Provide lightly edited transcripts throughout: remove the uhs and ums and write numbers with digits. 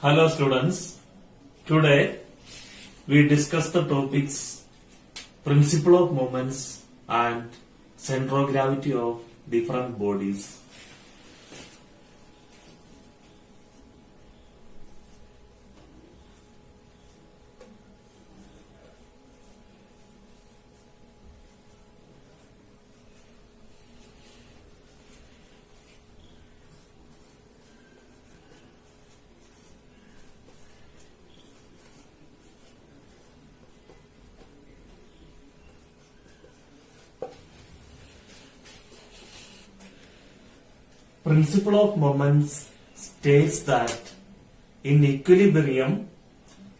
Hello students, today we discuss the topics principle of moments and center of gravity of different bodies. Principle of moments states that in equilibrium,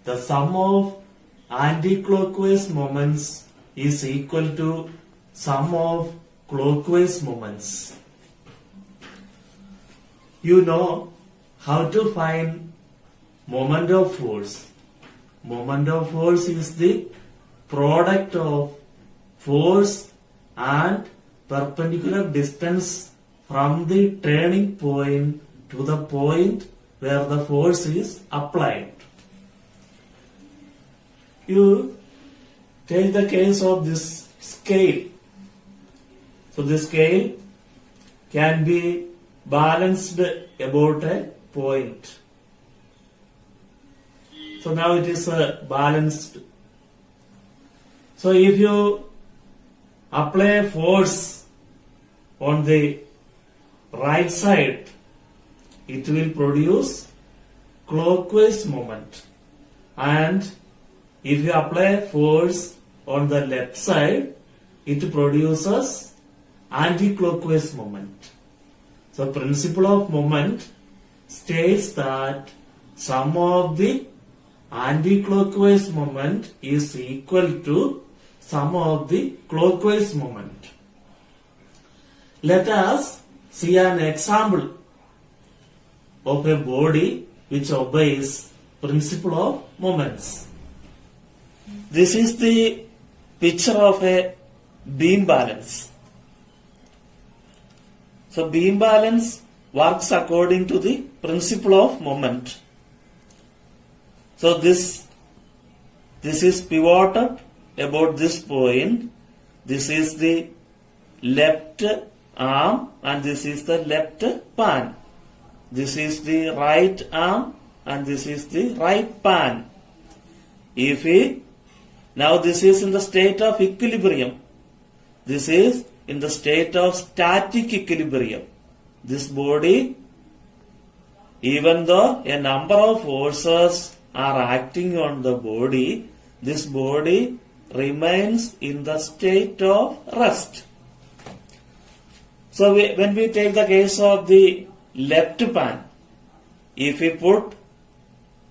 the sum of anti-clockwise moments is equal to sum of clockwise moments. You know how to find moment of force. Moment of force is the product of force and perpendicular distance from the turning point to the point where the force is applied. You take the case of this scale. So the scale can be balanced about a point. So now it is balanced. So if you apply force on the right side, it will produce clockwise moment, and if you apply force on the left side, it produces anti-clockwise moment. So principle of moment states that sum of the anti-clockwise moment is equal to sum of the clockwise moment. Let us see an example of a body which obeys principle of moments. This is the picture of a beam balance. So beam balance works according to the principle of moment. So this is pivoted about this point. This is the left arm and this is the left pan. This is the right arm and this is the right pan. Now this is in the state of equilibrium. This is in the state of static equilibrium. This body, even though a number of forces are acting on the body, this body remains in the state of rest. So when we take the case of the left pan, if we put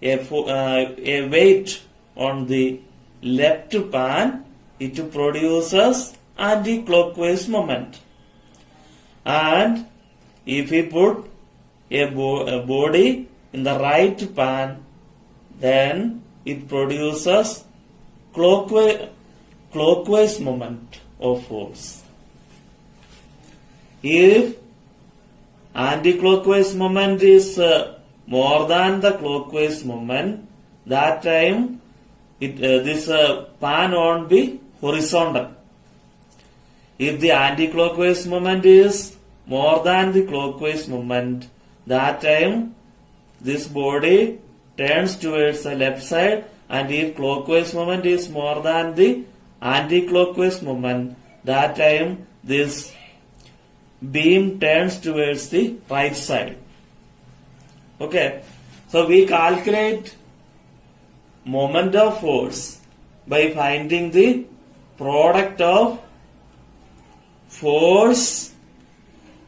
a weight on the left pan, it produces anti-clockwise moment. And if we put a body in the right pan, then it produces clockwise moment of force. If anti-clockwise moment is more than the clockwise moment, that time this pan won't be horizontal. If the anti-clockwise moment is more than the clockwise moment, that time this body turns towards the left side, and if clockwise moment is more than the anti-clockwise moment, that time this beam turns towards the right side. Okay, so we calculate moment of force by finding the product of force.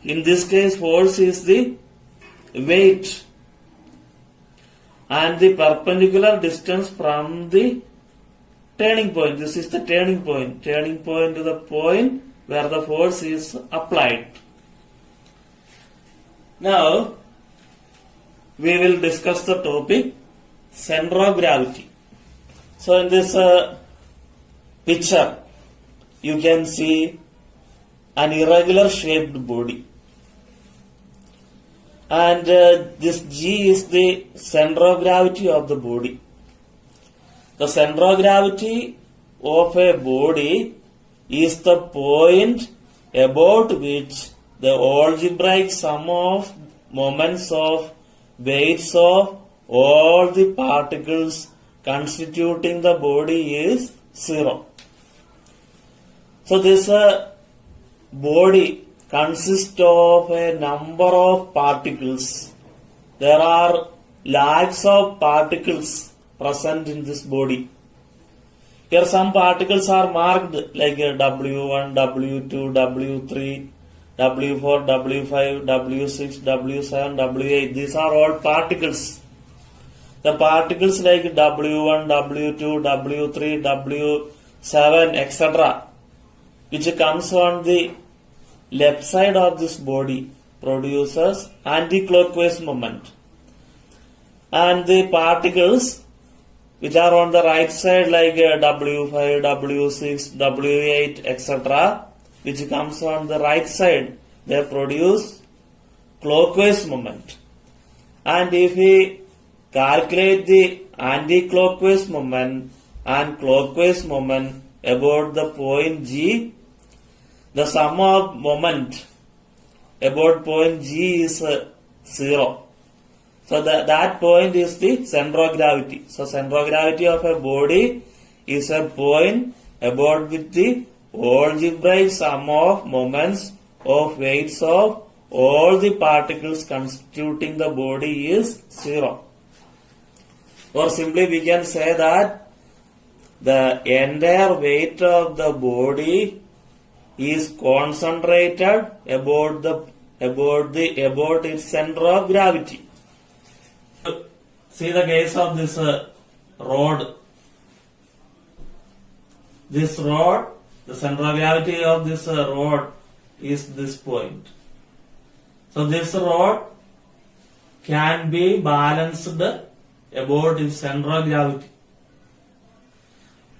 In this case, force is the weight and the perpendicular distance from the turning point. This is the turning point to the point where the force is applied. Now, we will discuss the topic center of gravity. So in this picture, you can see an irregular shaped body. And this G is the center of gravity of the body. The center of gravity of a body is the point about which the algebraic sum of moments of weights of all the particles constituting the body is 0. So this body consists of a number of particles. There are lakhs of particles present in this body. Here some particles are marked like W1, W2, W3, W4, W5, W6, W7, W8. These are all particles. The particles like W1, W2, W3, W7, etc., which comes on the left side of this body, produces anti-clockwise moment. And the particles which are on the right side like W5, W6, W8, etc., which comes on the right side, they produce clockwise moment. And if we calculate the anti-clockwise moment and clockwise moment about the point G, the sum of moment about point G is 0. So that point is the center of gravity. So center of gravity of a body is a point about which the algebraic sum of moments of weights of all the particles constituting the body is 0. Or simply we can say that the entire weight of the body is concentrated about its center of gravity. See the case of this rod. This rod, the center of gravity of this rod is this point. So this rod can be balanced about its center of gravity.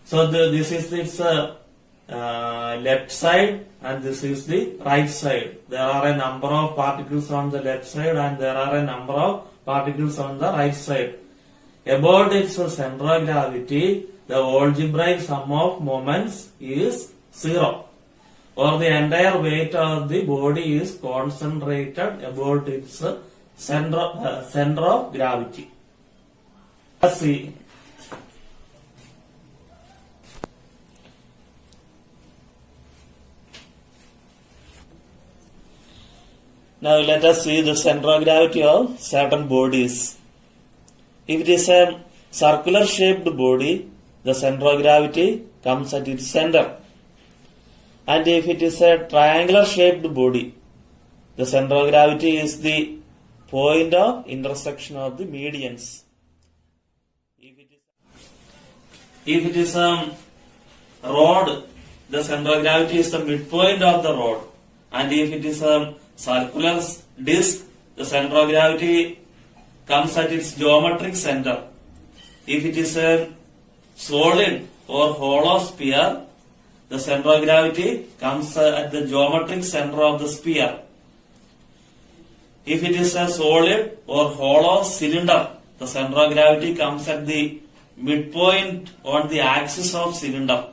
So this is its left side and this is the right side. There are a number of particles on the left side and there are a number of particles on the right side. About its center of gravity, the algebraic sum of moments is 0. Or the entire weight of the body is concentrated about its center of gravity. Let's see. Now let us see the center of gravity of certain bodies. If it is a circular shaped body, the center of gravity comes at its center. And if it is a triangular shaped body, the center of gravity is the point of intersection of the medians. If it is a rod, the center of gravity is the midpoint of the rod. And if it is a circular disc, the center of gravity comes at its geometric center. If it is a solid or hollow sphere, the center of gravity comes at the geometric center of the sphere. If it is a solid or hollow cylinder, the center of gravity comes at the midpoint on the axis of cylinder.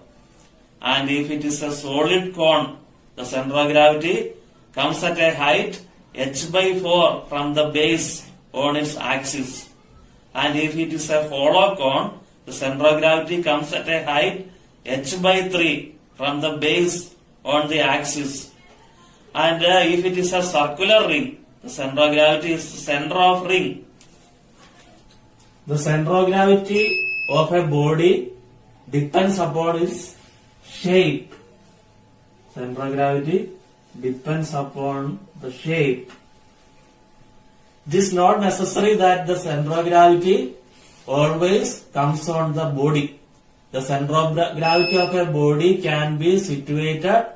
And if it is a solid cone, the center of gravity comes at a height h/4 from the base on its axis. And if it is a hollow cone, the center of gravity comes at a height h/3 from the base on the axis. And if it is a circular ring, the center of gravity is the center of ring. The center of gravity of a body depends upon its shape. Center of gravity depends upon the shape. It is not necessary that the center of gravity always comes on the body. The center of gravity of a body can be situated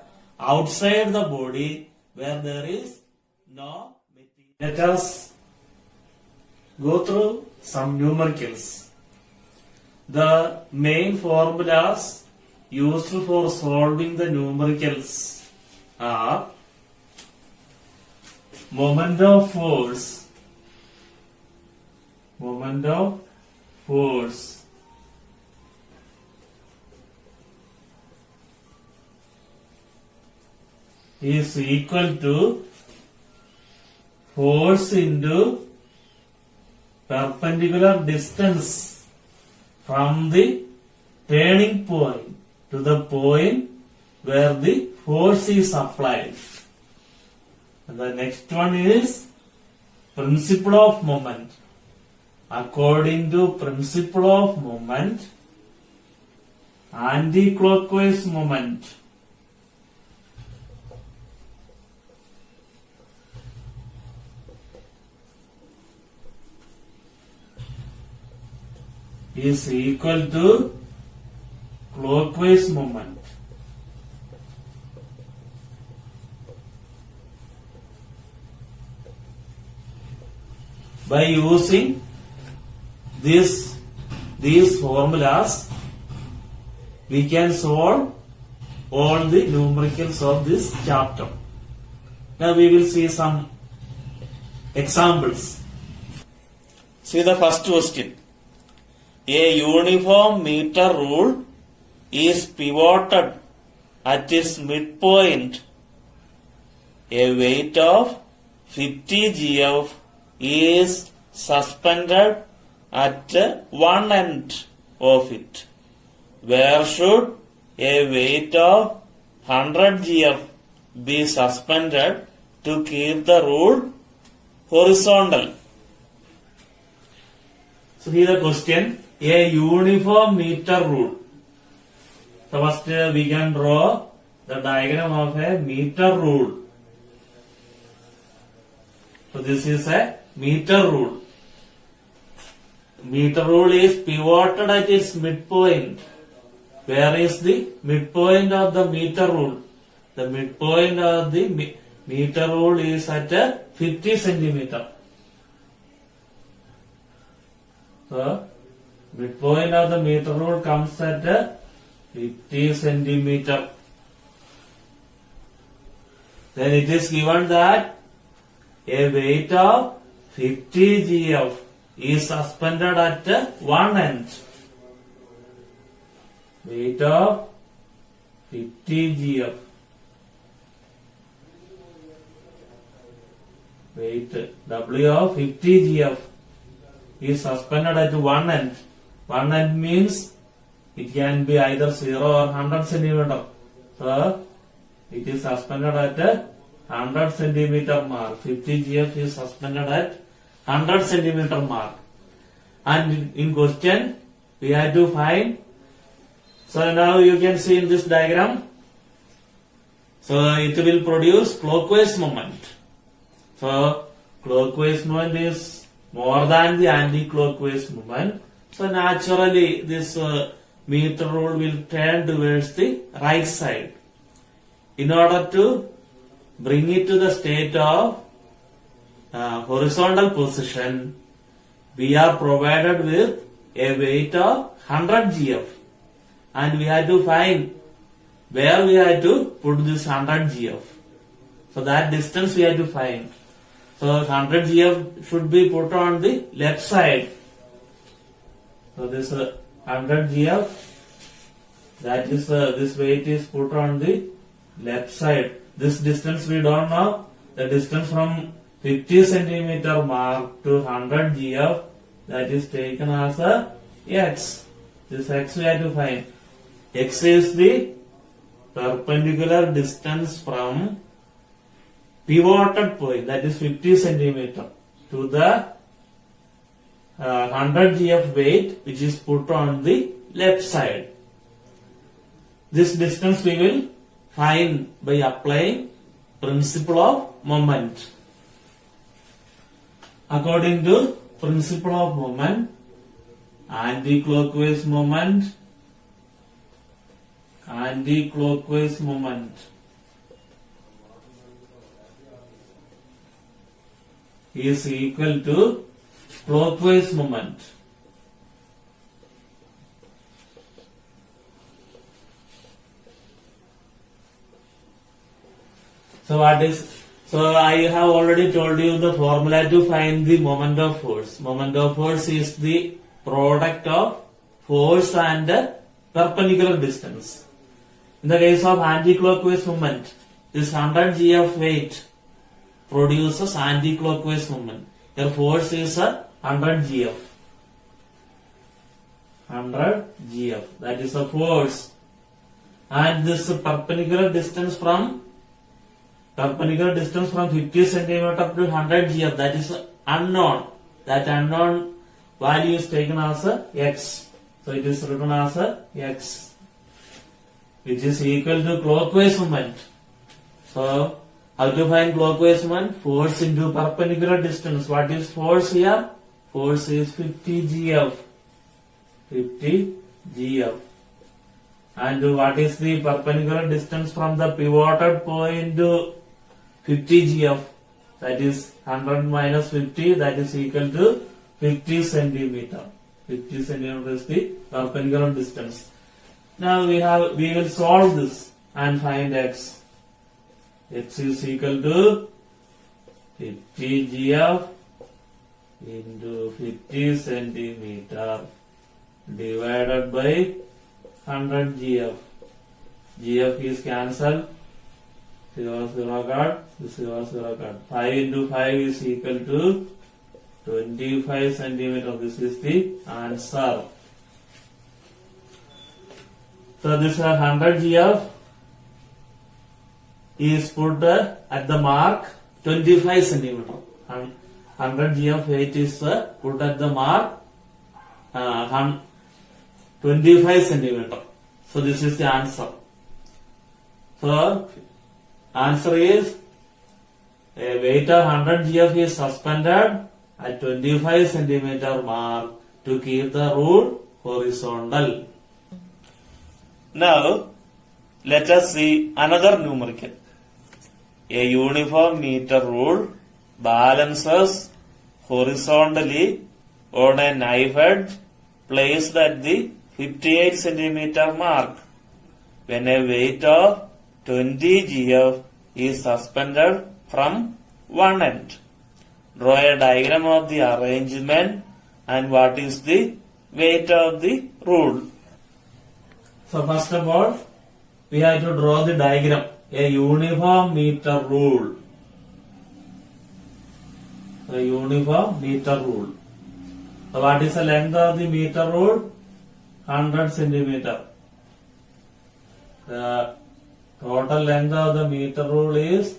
outside the body where there is no material. Let us go through some numericals. The main formulas used for solving the numericals are moment of force moment of force is equal to force into perpendicular distance from the turning point to the point where the force is applied. And the next one is principle of moment. According to principle of moment, anti-clockwise moment is equal to clockwise moment. By using these formulas, we can solve all the numericals of this chapter. Now we will see some examples. See the first question. A uniform meter rule is pivoted at its midpoint. A weight of 50 gf is suspended at one end of it. Where should a weight of 100 gf be suspended to keep the rule horizontal? So here the question, a uniform meter rule. So first we can draw the diagram of a meter rule. So this is a meter rule. Meter rule is pivoted at its midpoint. Where is the midpoint of the meter rule? The midpoint of the meter rule is at 50 centimeter. So midpoint of the meter rule comes at 50 centimeter. Then it is given that a weight of 50 gf is suspended at one end. Weight of 50 gf. Weight W of 50 gf is suspended at one end. One end means it can be either 0 or 100 centimeter. So it is suspended at 100 centimeter mark. 50 gf is suspended at 100 centimeter mark. And in question we have to find. So now you can see in this diagram. So it will produce clockwise moment. So clockwise moment is more than the anti-clockwise moment. So naturally this meter rule will turn towards the right side. In order to bring it to the state of horizontal position, we are provided with a weight of 100 gf. And we have to find where we have to put this 100 gf. So that distance we have to find. So 100 gf should be put on the left side. So this 100 gf, that is this weight is put on the left side. This distance we don't know. The distance from 50 centimeter mark to 100 gf, that is taken as a x. This x we have to find. X is the perpendicular distance from pivoted point, that is 50 centimeter, to the 100 gf weight which is put on the left side. This distance we will find by applying principle of moment. According to principle of moment, anti-clockwise moment is equal to clockwise moment. So what is So I have already told you the formula to find the moment of force. Moment of force is the product of force and perpendicular distance. In the case of anti-clockwise movement, this 100 g of weight produces anti-clockwise movement. Their force is 100 gf. 100 gf. That is the force. And this perpendicular distance from 50 centimeter to 100 gf, that is unknown. That unknown value is taken as x. So it is written as x, which is equal to clockwise movement. So how to find clockwise movement? Force into perpendicular distance. What is force here? Force is 50 gf. 50 gf. And what is the perpendicular distance from the pivoted point to 50 gf? That is 100 minus 50. That is equal to 50 centimeter. 50 centimeter is the perpendicular distance. Now we will solve this and find x. X is equal to 50 gf into 50 centimeter divided by 100 gf. Gf is cancelled. 0 card. 0 card. 5 into 5 is equal to 25 centimeter. This is the answer. So this 100 gf is put at the mark 25 centimeter. 100 gf weight is put at the mark 25 centimeter. So this is the answer. So answer is a weight of 100 gf is suspended at 25 centimeter mark to keep the rule horizontal. Now let us see another numerical. A uniform meter rule balances horizontally on a knife edge placed at the 58 centimeter mark when a weight of 20 gf is suspended from one end. Draw a diagram of the arrangement and what is the weight of the rule. So first of all, we have to draw the diagram. A uniform meter rule. A uniform meter rule. So what is the length of the meter rule? 100 centimeter. The total length of the meter rule is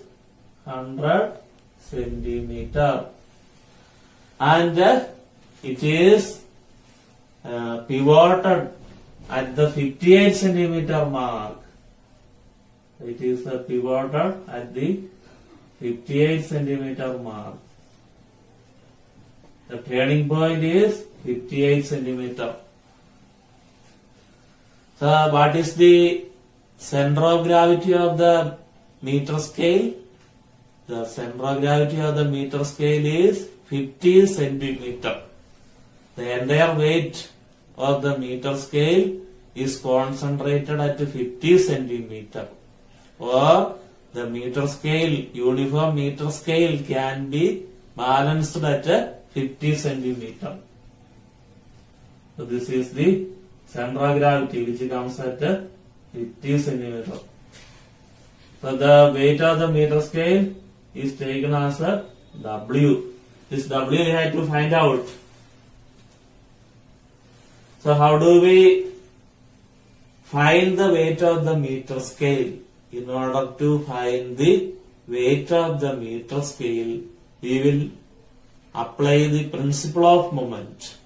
100 centimeter. And it is pivoted at the 58 centimeter mark. It is pivoted at the 58 centimeter mark. The turning point is 58 centimeter. So what is the center of gravity of the meter scale? The center of gravity of the meter scale is 50 centimeter. The entire weight of the meter scale is concentrated at 50 centimeter. Or the meter scale, uniform meter scale can be balanced at 50 centimeter. So this is the center of gravity which comes at 50 centimeter. So the weight of the meter scale is taken as a W. This W we have to find out. So how do we find the weight of the meter scale? In order to find the weight of the meter scale, we will apply the principle of moment.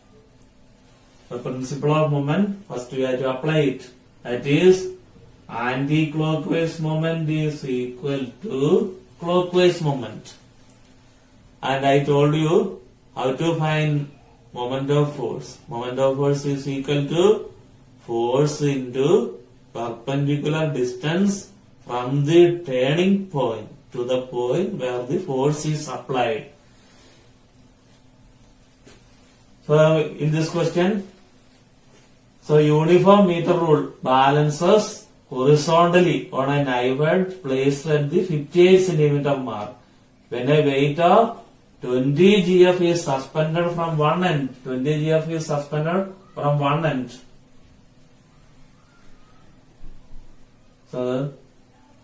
The principle of moment, first we have to apply it. That is, anti-clockwise moment is equal to clockwise moment. And I told you how to find moment of force. Moment of force is equal to force into perpendicular distance from the turning point to the point where the force is applied. So in this question, so uniform meter rule balances horizontally on a knife edge placed at the 58 centimeter mark when a weight of 20 GF is suspended from one end, 20 GF is suspended from one end. So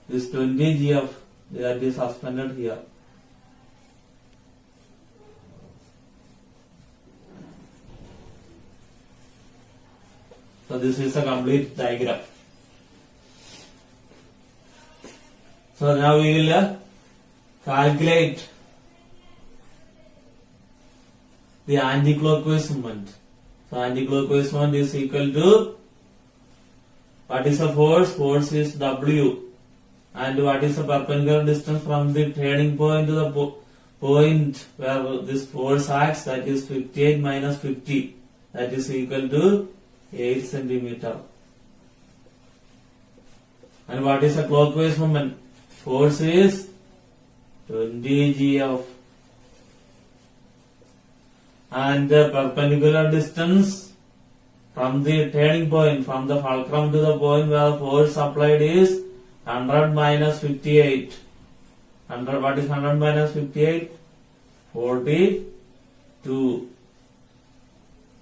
this 20 GF that is suspended here. So this is a complete diagram. So now we will calculate the anti-clockwise moment. So anti-clockwise moment is equal to, what is the force? Force is W. And what is the perpendicular distance from the turning point to the point where this force acts? That is 58 minus 50. That is equal to 8 centimeter. And what is the clockwise moment? Force is 20 GF. And the perpendicular distance from the turning point, from the fulcrum to the point where the force applied is 100 minus 58. 100, what is 100 minus 58? 42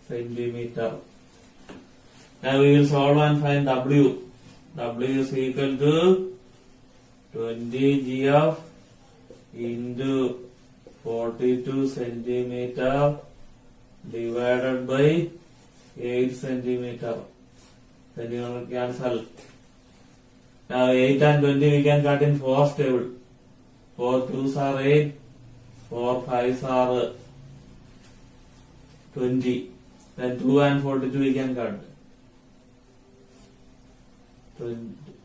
centimeter. Now we will solve and find W. W is equal to 20 GF into 42 centimeter divided by 8 centimeter. Then you will cancel. Now 8 and 20 we can cut in 4's table. 4 2's are 8, 4 5's are 20. Then 2 and 42 we can cut.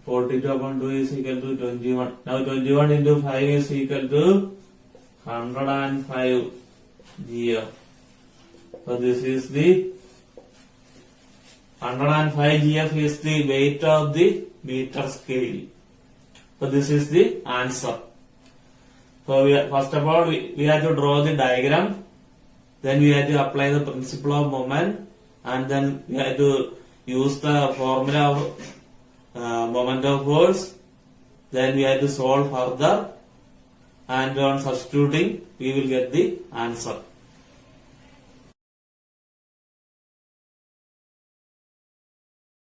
42 upon 2 is equal to 21. Now 21 into 5 is equal to 105 GF. So this is the 105 GF is the weight of the meter scale. So this is the answer. So first of all we have to draw the diagram. Then we have to apply the principle of moment, and then we have to use the formula of moment of force. Then we have to solve further, and on substituting we will get the answer.